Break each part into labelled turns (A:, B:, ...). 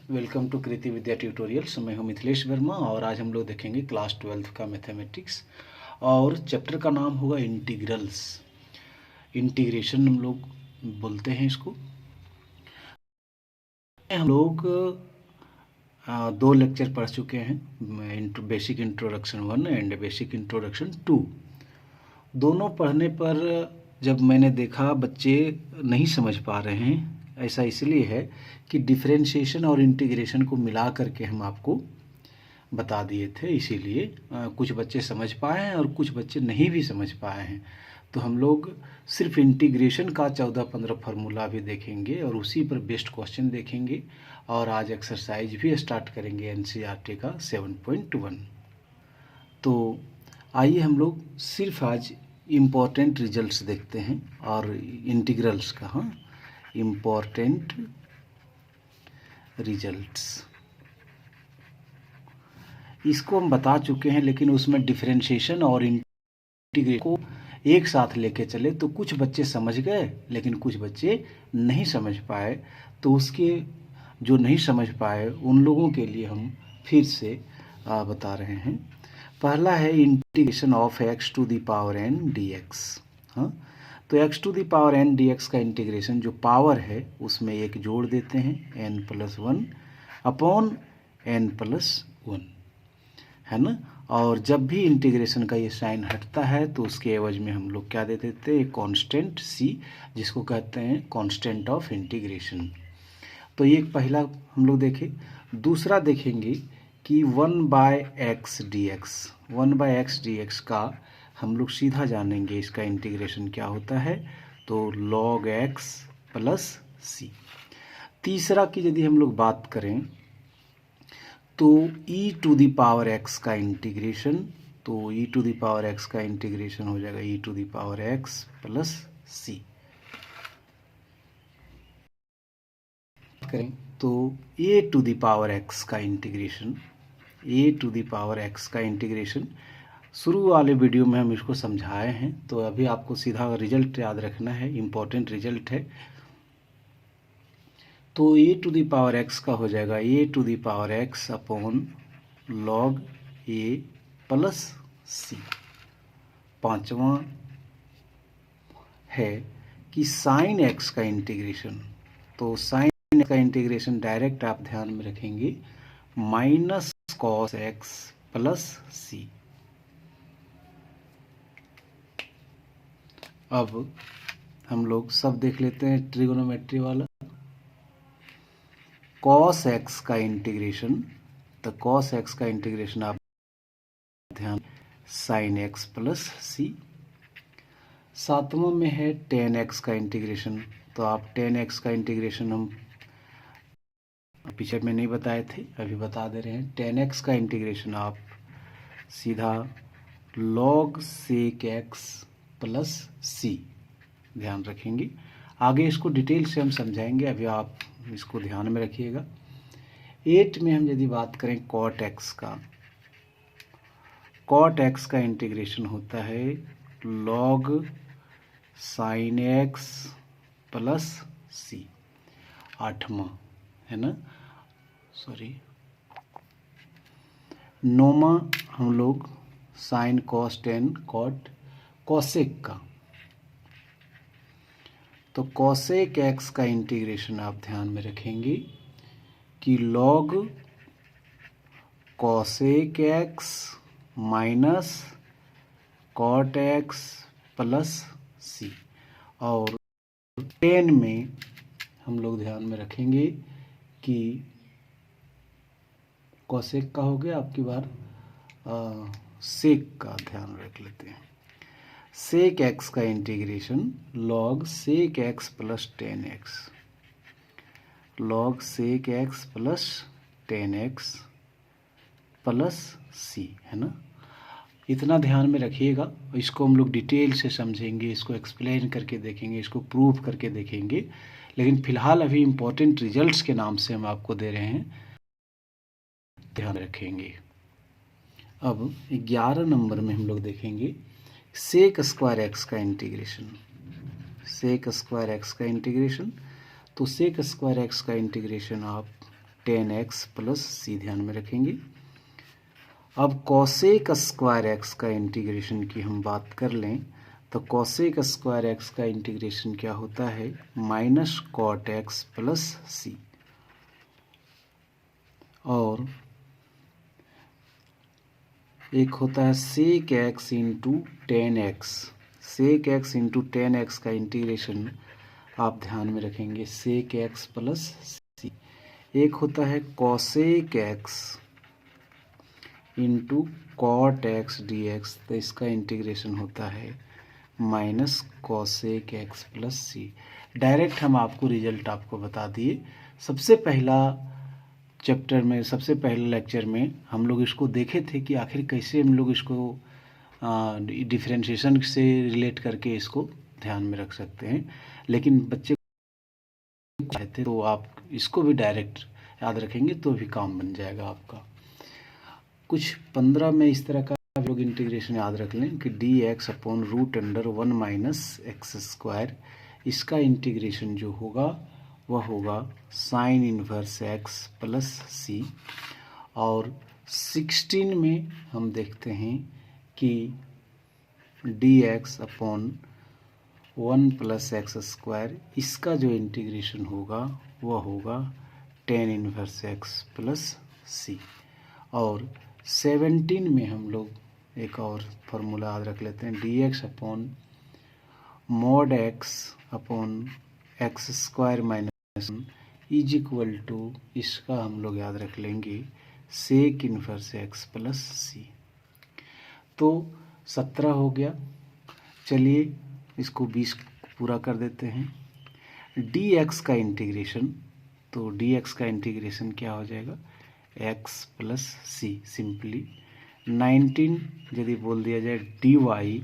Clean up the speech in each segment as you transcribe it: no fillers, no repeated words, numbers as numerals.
A: Welcome to Kriti Vidya tutorials. मैं हूं मिथिलेश वर्मा और आज हम लोग देखेंगे क्लास 12th का मैथमेटिक्स और चैप्टर का नाम होगा इंटीग्रल्स। इंटीग्रेशन हम लोग बोलते हैं इसको। हम लोग दो लेक्चर पढ़ चुके हैं, basic introduction 1 and basic introduction 2। दोनों पढ़ने पर जब मैंने देखा बच्चे नहीं समझ पा रहे हैं, ऐसा इसलिए है कि डिफरेंशिएशन और इंटीग्रेशन को मिला करके हम आपको बता दिए थे, इसीलिए कुछ बच्चे समझ पाए हैं और कुछ बच्चे नहीं भी समझ पाए हैं। तो हम लोग सिर्फ इंटीग्रेशन का 14-15 फार्मूला भी देखेंगे और उसी पर बेस्ड क्वेश्चन देखेंगे और आज एक्सरसाइज भी स्टार्ट करेंगे एनसीईआरटी का 7.1। तो आइए हम लोग सिर्फ आज इम्पोर्टेंट रिजल्ट्स देखते हैं और इंटीग्रल्स का। हाँ, इम्पोर्टेंट रिजल्ट्स इसको हम बता चुके हैं, लेकिन उसमें डिफरेंशिएशन और इंटीग्रेशन को एक साथ लेके चले तो कुछ बच्चे समझ गए लेकिन कुछ बच्चे नहीं समझ पाए। तो उसके जो नहीं समझ पाए उन लोगों के लिए हम फिर से बता रहे हैं। पहला है integration of x to the power n dx। हाँ, तो x to the power n dx का इंटीग्रेशन जो पावर है उसमें एक जोड़ देते हैं n+1 अपॉन n+1, है ना। और जब भी इंटीग्रेशन का ये साइन हटता है तो उसके एवज में हम लोग क्या दे देते हैं, कांस्टेंट c, जिसको कहते हैं कांस्टेंट ऑफ इंटीग्रेशन। तो ये पहला हम लोग देखें। दूसरा देखेंगे कि 1/x dx का हम लोग सीधा जानेंगे इसका इंटीग्रेशन क्या होता है, तो log x प्लस c। तीसरा की यदि हम लोग बात करें तो e to the power x का इंटीग्रेशन, तो e to the power x का इंटीग्रेशन हो जाएगा e to the power x plus c। करें तो a to the power x का integration, a to the power x का इंटीग्रेशन शुरू वाले वीडियो में हम इसको समझाए हैं, तो अभी आपको सीधा रिजल्ट याद रखना है, इम्पोर्टेंट रिजल्ट है। तो a to the power x का हो जाएगा a to the power x upon log a plus c। पांचवा है कि साइन x का इंटीग्रेशन, तो साइन का इंटीग्रेशन डायरेक्ट आप ध्यान में रखेंगे minus cos x plus c। अब हम लोग सब देख लेते हैं ट्रिगोनोमेट्री वाला। कॉस x का इंटीग्रेशन, तो कॉस x का इंटीग्रेशन आप ध्यान साइन x प्लस c। सातवां में है टेन x का इंटीग्रेशन, तो आप टेन x का इंटीग्रेशन हम पीछे में नहीं बताए थे, अभी बता दे रहे हैं। टेन x का इंटीग्रेशन आप सीधा log sec x plus c ध्यान रखेंगे। आगे इसको डिटेल से हम समझाएंगे, अभी आप इसको ध्यान में रखिएगा। 8 में हम यदि बात करें cot x का, cot x का इंटीग्रेशन होता है log sin x plus c। आठवां है ना, सॉरी नौमा हम लोग sine cos tan cot cosec का, तो कॉसेक x का इंटीग्रेशन आप ध्यान में रखेंगे कि log cosec x minus cot x plus c। और 10 में हम लोग ध्यान में रखेंगे कि कॉसेक का हो गया, आपकी बार सेक का ध्यान रख लेते हैं। सेक x का इंटीग्रेशन log सेक x प्लस 10x, log सेक x plus 10x plus c, है ना। इतना ध्यान में रखिएगा। इसको हम लोग डिटेल से समझेंगे, इसको एक्सप्लेन करके देखेंगे, इसको प्रूव करके देखेंगे, लेकिन फिलहाल अभी इम्पोर्टेंट रिजल्ट्स के नाम से हम आपको दे रहे हैं, ध्यान रखेंगे। अब 11 नंबर में हम लोग देखेंगे सेक स्क्वायर एक्स का इंटीग्रेशन, सेक स्क्वायर एक्स का इंटीग्रेशन। तो सेक स्क्वायर एक्स का इंटीग्रेशन आप 10x प्लस सी ध्यान में रखेंगे। अब कॉसेक स्क्वायर एक्स का इंटीग्रेशन की हम बात कर लें तो कॉसेक स्क्वायर एक्स का इंटीग्रेशन क्या होता है, minus cot X plus C. और एक होता है sec X into 10x। Sec X into 10x का इंटीग्रेशन आप ध्यान में रखेंगे, सेक एक्स प्लस सी। एक होता है cosec X into cot X D X, तो इसका इंटीग्रेशन होता है minus cosec X plus C. Direct हम आपको रिजल्ट आपको बता दिए। सबसे पहला चैप्टर में, सबसे पहले लेक्चर में हम लोग इसको देखे थे कि आखिर कैसे हम लोग इसको डिफरेंशिएशन से रिलेट करके इसको ध्यान में रख सकते हैं। लेकिन बच्चे कहते तो आप इसको भी डायरेक्ट याद रखेंगे तो भी काम बन जाएगा आपका। कुछ 15 में इस तरह का लोग इंटीग्रेशन याद रख लें कि D X upon root under 1 minus X square, इसका इंटीग्रेशन जो होगा वह होगा sine inverse X plus C. और 16 में हम देखते हैं कि D X upon 1 plus X square, इसका जो इंटीग्रेशन होगा वह होगा tan inverse X plus C. और 17 में हम लोग एक और फार्मूला याद रख लेते हैं, D X upon mod X upon X square minus is equal to, इसका हम लोग याद रख लेंगे sec inverse X plus C. तो 17 हो गया। चलिए इसको 20 पूरा कर देते हैं। डी एक्स का इंटीग्रेशन, तो डी एक्स का इंटीग्रेशन क्या हो जाएगा, एक्स प्लस सी सिंपली। 19 यदि बोल दिया जाए डी वाई,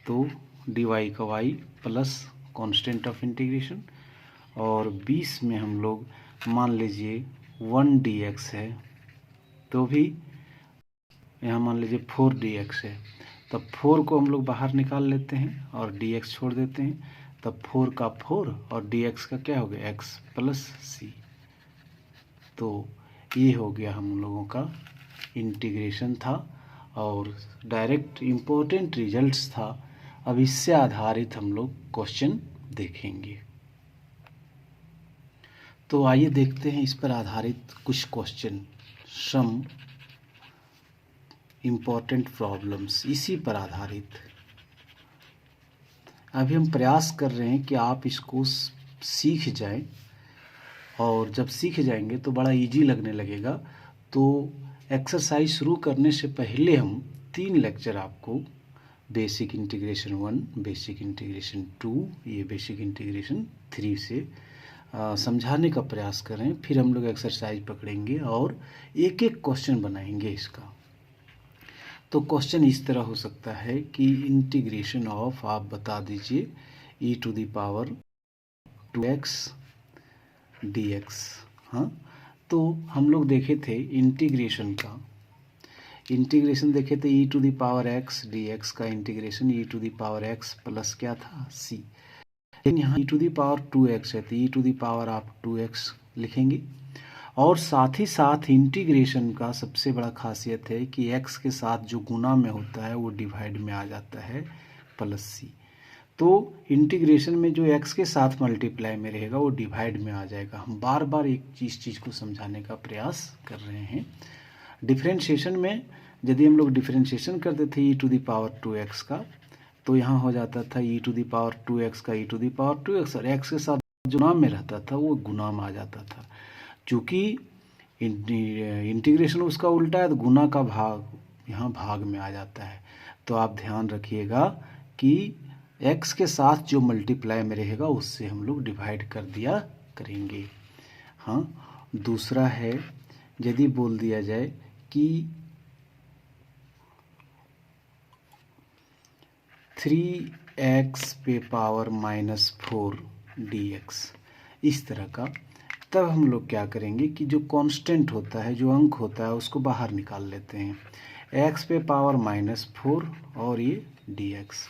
A: तो डी वाई का Y plus constant of integration. और 20 में हम लोग मान लीजिए 1 डी एक्स है, तो भी यहाँ मान लीजिए 4 डी एक्स है, तब 4 को हम लोग बाहर निकाल लेते हैं और डी एक्स छोड़ देते हैं, तब 4 का 4 और डी एक्स का क्या हो गया, एक्स प्लस सी। तो ये हो गया हम लोगों का इंटीग्रेशन था और डायरेक्ट इम्पोर्टेंट रिजल्ट्स था। अब इससे आधारित हम लोग क्वेश्चन देखेंगे। तो आइए देखते हैं इस पर आधारित कुछ क्वेश्चन, सम इम्पोर्टेंट प्रॉब्लम्स इसी पर आधारित। अभी हम प्रयास कर रहे हैं कि आप इसको सीख जाएं, और जब सीख जाएंगे तो बड़ा इजी लगने लगेगा। तो एक्सरसाइज शुरू करने से पहले हम 3 लेक्चर आपको बेसिक इंटीग्रेशन 1, बेसिक इंटीग्रेशन 2, ये बेसिक इंटीग्रेशन 3 से समझाने का प्रयास कर रहे हैं। फिर हम लोग एक्सरसाइज पकड़ेंगे और एक एक क्वेश्चन बनाएंगे इसका। तो क्वेश्चन इस तरह हो सकता है कि इंटीग्रेशन ऑफ, आप बता दीजिए, e to the power 2x dx। हाँ, तो हम लोग देखे थे इंटीग्रेशन का, इंटीग्रेशन देखे थे e to the power x dx का integration e to the power x plus क्या था, c। लेकिन यहाँ e to the power 2x है तो e टू द पावर आप 2x लिखेंगे। और साथ ही साथ इंटीग्रेशन का सबसे बड़ा खासियत है कि x के साथ जो गुना में होता है वो डिवाइड में आ जाता है प्लस c। तो इंटीग्रेशन में जो x के साथ मल्टीप्लाई में रहेगा वो डिवाइड में आ जाएगा। हम बार बार एक चीज़ को समझाने का प्रयास कर रहे हैं। डिफरेंशिएशन में यदि हम लोग डिफरेंशिएशन करते थे e to the power 2x का, तो यहाँ हो जाता था e to the power 2x का e to the power 2x, और x के साथ जो गुना में रहता था वो गुना में आ जाता था। चूँकि इंटीग्रेशन उसका उल्टा है तो गुना का भाग यहाँ भाग में आ जाता है। तो आप ध्यान रखिएगा कि x के साथ जो मल्टीप्लाई में रहेगा उससे हम लोग डिवाइड कर दिया करेंगे। हाँ, दूसरा है यदि बोल दिया जाए कि 3x पे पावर -4 dx, इस तरह का, तब हम लोग क्या करेंगे कि जो कांस्टेंट होता है, जो अंक होता है, उसको बाहर निकाल लेते हैं। x पे पावर -4 और ये dx।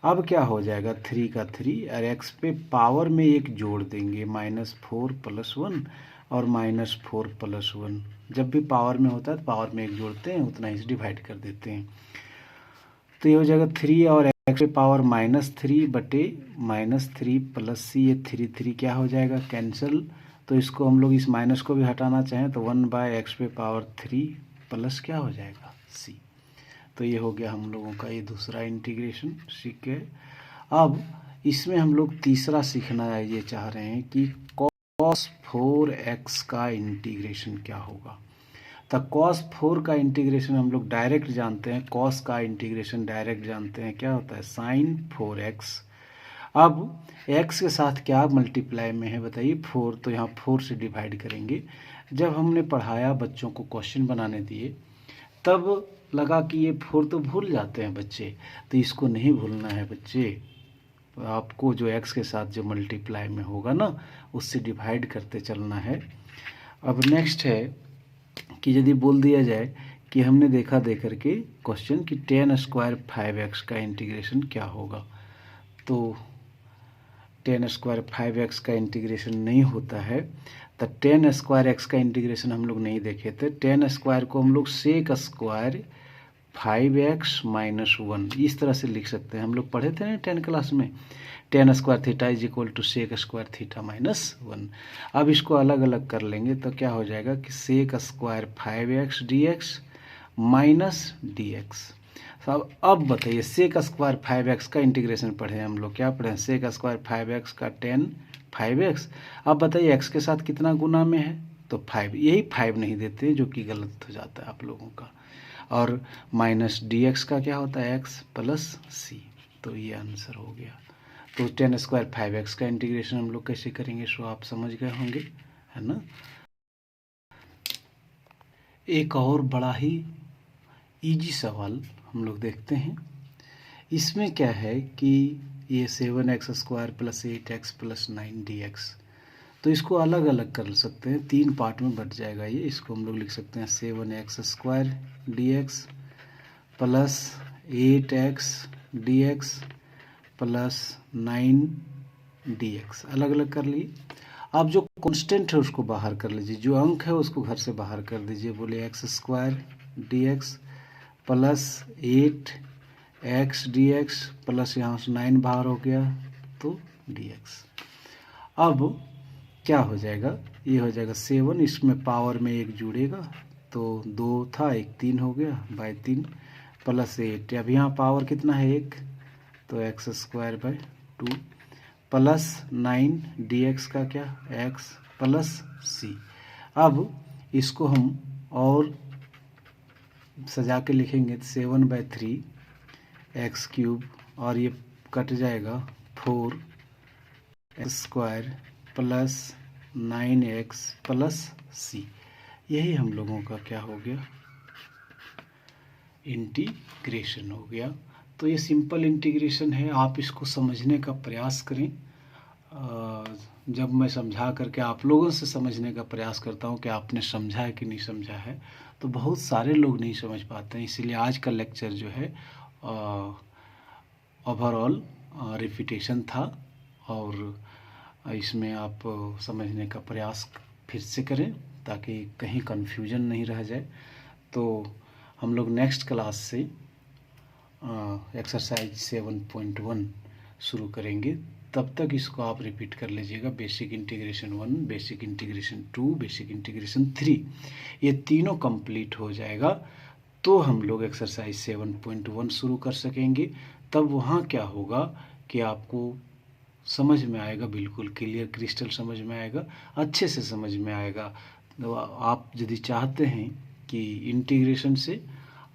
A: अब क्या हो जाएगा, 3 का 3 और x पे पावर में 1 जोड़ देंगे, -4 + 1 और -4 + 1। जब भी पावर में होता है तो पावर में 1 जोड़ते हैं, उतना ही डिवाइड कर देते हैं। तो ये हो जाएगा 3 और x पावर -3 बटे -3 + c। ये 3 क्या हो जाएगा, कैंसिल। तो इसको हम लोग इस माइनस को भी हटाना चाहें तो 1/x³ प्लस क्या हो जाएगा, c। तो ये हो गया हम लोगों का ये दूसरा इंटीग्रेशन। ठीक है, अब इसमें हम लोग तीसरा सीखना ये चाह रहे हैं कि cos 4x का इंटीग्रेशन क्या होगा। तो cos 4 का इंटीग्रेशन हम लोग डायरेक्ट जानते हैं, cos का इंटीग्रेशन डायरेक्ट जानते हैं, क्या होता है, sin 4x। अब x के साथ क्या मल्टीप्लाई में है बताइए, 4, तो यहाँ 4 से डिवाइड करेंगे। जब हमने पढ़ाया, बच्चों को क्वेश्चन बनाने दिए, तब लगा कि ये 4 तो भूल जाते हैं बच्चे, तो इसको नहीं भूलना है बच्चे। आपको जो x के साथ जो मल्टीप्लाई में होगा ना, उससे डिवाइड करते चलना है। अब नेक्स्ट है कि यदि बोल दिया जाए कि हमने देखा दे करके क्वेश्चन कि tan² 5x का इंटीग्रेशन क्या होगा, तो tan² 5x का इंटीग्रेशन नहीं होता है। तो tan² x का इंटीग्रेशन हम लोग नहीं देखे थे। tan² को हम लोग sec² 5x - 1 इस तरह से लिख सकते हैं। हम लोग पढ़े थे ना 10 क्लास में, tan² थीटा = sec² थीटा - 1। अब इसको अलग अलग कर लेंगे तो क्या हो जाएगा कि sec² 5x dx minus dx। अब बताइए, sec² 5x का इंटीग्रेशन पढ़े हम लोग, क्या पढ़े, sec² 5x का tan 5x। अब बताइए x के साथ कितना गुना में है, तो 5, यही 5 नहीं देते जो कि गलत हो जाता है आप लोगों का। और माइनस dx का क्या होता है, x + c। तो ये आंसर हो गया। तो tan² 5x का इंटीग्रेशन हम लोग कैसे करेंगे, सो आप समझ गए होंगे, है ना। एक और बड़ा ही इजी सवाल हम लोग देखते हैं। इसमें क्या है कि ये 7x² + 8x + 9 dx, तो इसको अलग अलग कर सकते हैं, 3 पार्ट में बट जाएगा ये। इसको हम लोग लिख सकते हैं 7x² dx + 8x dx + 9 dx, अलग अलग कर लिए। अब जो कांस्टेंट है उसको बाहर कर लीजिए, जो अंक है उसको घर से बाहर कर दीजिए। बोले x² dx + 8x dx plus यहाँ से 9 बाहर हो गया तो dx। अब क्या हो जाएगा, ये हो जाएगा 7, इसमें पावर में 1 जुड़ेगा तो 2 था, 1 3 हो गया, बाय 3 + 8। अब यहाँ पावर कितना है 1, तो x² / 2 + 9 dx का क्या, x + c। अब इसको हम और सजा के लिखेंगे तो 7/3 x³ और ये कट जाएगा 4x² + 9x + c। यही हम लोगों का क्या हो गया, इंटीग्रेशन हो गया। तो ये सिंपल इंटीग्रेशन है, आप इसको समझने का प्रयास करें। जब मैं समझा करके आप लोगों से समझने का प्रयास करता हूँ कि आपने समझा है कि नहीं समझा है, तो बहुत सारे लोग नहीं समझ पाते हैं। इसीलिए आज का लेक्चर जो है ओवरऑल रिपीटेशन था, और इसमें आप समझने का प्रयास फिर से करें ताकि कहीं कन्फ्यूजन नहीं रह जाए। तो हम लोग नेक्स्ट क्लास से एक्सरसाइज 7.1 शुरू करेंगे। तब तक इसको आप रिपीट कर लीजिएगा, basic integration 1, basic integration 2, basic integration 3, ये तीनों कंप्लीट हो जाएगा तो हम लोग एक्सरसाइज 7.1 शुरू कर सकेंगे। तब वहाँ क्या होगा कि आपको समझ में आएगा, बिल्कुल क्लियर क्रिस्टल समझ में आएगा, अच्छे से समझ में आएगा। तो आप यदि चाहते हैं कि इंटीग्रेशन से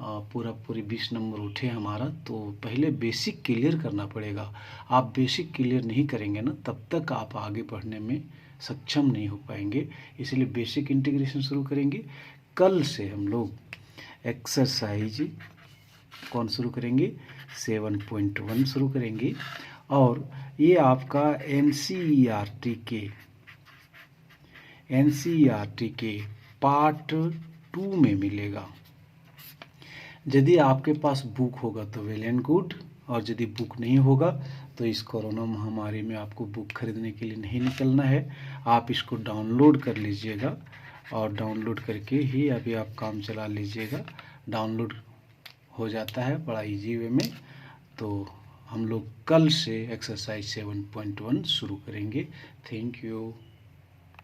A: पूरी 20 नंबर उठे हमारा, तो पहले बेसिक क्लियर करना पड़ेगा। आप बेसिक क्लियर नहीं करेंगे ना, तब तक आप आगे बढ़ने में सक्षम नहीं हो पाएंगे। इसलिए बेसिक इंटीग्रेशन शुरू करेंगे। कल से हम लोग एक्सरसाइज कौन शुरू करेंगे, 7.1 शुरू करेंगे। और ये आपका NCERT के पार्ट 2 में मिलेगा। यदि आपके पास बुक होगा तो वेल एंड गुड, और यदि बुक नहीं होगा तो इस कोरोना महामारी में आपको बुक खरीदने के लिए नहीं निकलना है। आप इसको डाउनलोड कर लीजिएगा और डाउनलोड करके ही अभी आप काम चला लीजिएगा। डाउनलोड हो जाता है बड़ा इजी वे में। तो हम लोग कल से एक्सरसाइज 7.1 शुरू करेंगे। Thank you.